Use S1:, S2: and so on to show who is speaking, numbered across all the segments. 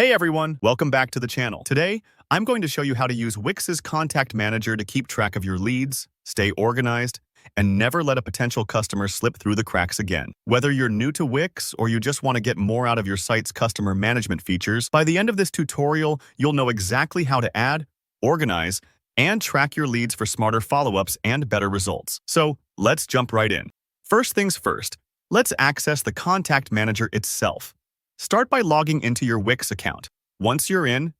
S1: Hey everyone, welcome back to the channel. Today, I'm going to show you how to use Wix's Contact Manager to keep track of your leads, stay organized, and never let a potential customer slip through the cracks again. Whether you're new to Wix or you just want to get more out of your site's customer management features, by the end of this tutorial, you'll know exactly how to add, organize, and track your leads for smarter follow-ups and better results. So, let's jump right in. First things first, let's access the Contact Manager itself. Start by logging into your Wix account. Once you're in,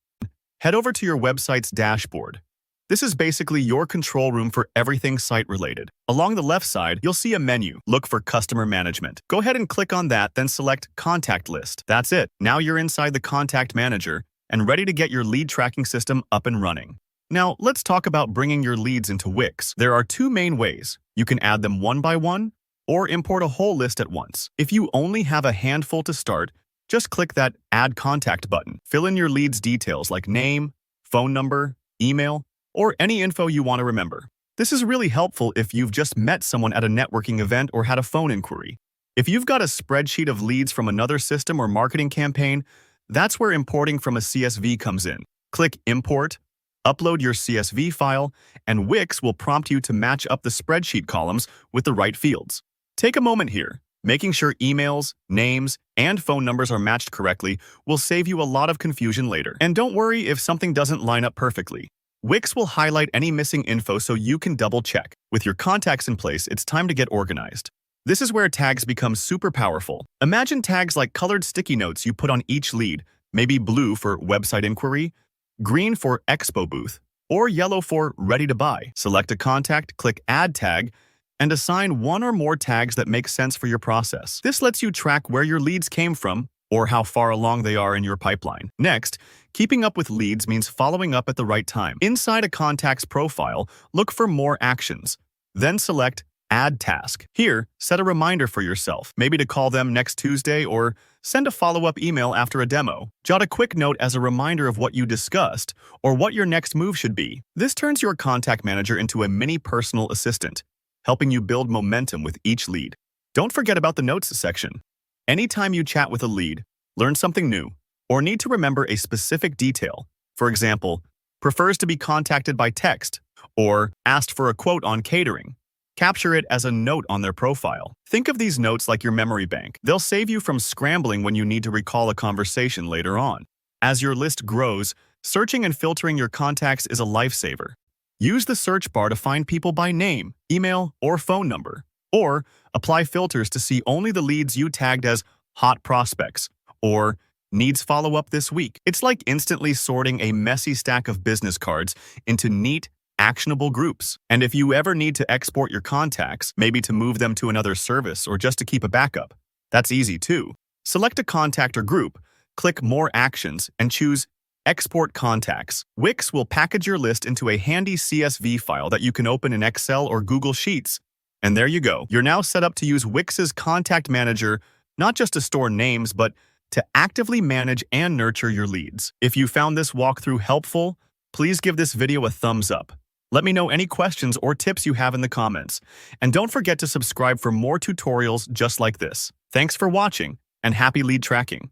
S1: head over to your website's dashboard. This is basically your control room for everything site-related. Along the left side, you'll see a menu. Look for Customer Management. Go ahead and click on that, then select Contact List. That's it. Now you're inside the Contact Manager and ready to get your lead tracking system up and running. Now, let's talk about bringing your leads into Wix. There are two main ways. You can add them one by one or import a whole list at once. If you only have a handful to start, just click that Add Contact button. Fill in your lead's details like name, phone number, email, or any info you want to remember. This is really helpful if you've just met someone at a networking event or had a phone inquiry. If you've got a spreadsheet of leads from another system or marketing campaign, that's where importing from a CSV comes in. Click Import, upload your CSV file, and Wix will prompt you to match up the spreadsheet columns with the right fields. Take a moment here. Making sure emails, names, and phone numbers are matched correctly will save you a lot of confusion later. And don't worry if something doesn't line up perfectly. Wix will highlight any missing info so you can double-check. With your contacts in place, it's time to get organized. This is where tags become super powerful. Imagine tags like colored sticky notes you put on each lead, maybe blue for website inquiry, green for expo booth, or yellow for ready to buy. Select a contact, click Add Tag, and assign one or more tags that make sense for your process. This lets you track where your leads came from or how far along they are in your pipeline. Next, keeping up with leads means following up at the right time. Inside a contact's profile, look for More Actions. Then select Add Task. Here, set a reminder for yourself, maybe to call them next Tuesday or send a follow-up email after a demo. Jot a quick note as a reminder of what you discussed or what your next move should be. This turns your contact manager into a mini personal assistant, helping you build momentum with each lead. Don't forget about the Notes section. Anytime you chat with a lead, learn something new, or need to remember a specific detail, for example, prefers to be contacted by text, or asked for a quote on catering, capture it as a note on their profile. Think of these notes like your memory bank. They'll save you from scrambling when you need to recall a conversation later on. As your list grows, searching and filtering your contacts is a lifesaver. Use the search bar to find people by name, email, or phone number. Or apply filters to see only the leads you tagged as hot prospects or needs follow-up this week. It's like instantly sorting a messy stack of business cards into neat, actionable groups. And if you ever need to export your contacts, maybe to move them to another service or just to keep a backup, that's easy too. Select a contact or group, click More Actions, and choose Export Contacts. Wix will package your list into a handy CSV file that you can open in Excel or Google Sheets. And there you go. You're now set up to use Wix's Contact Manager, not just to store names, but to actively manage and nurture your leads. If you found this walkthrough helpful, please give this video a thumbs up. Let me know any questions or tips you have in the comments. And don't forget to subscribe for more tutorials just like this. Thanks for watching, and happy lead tracking.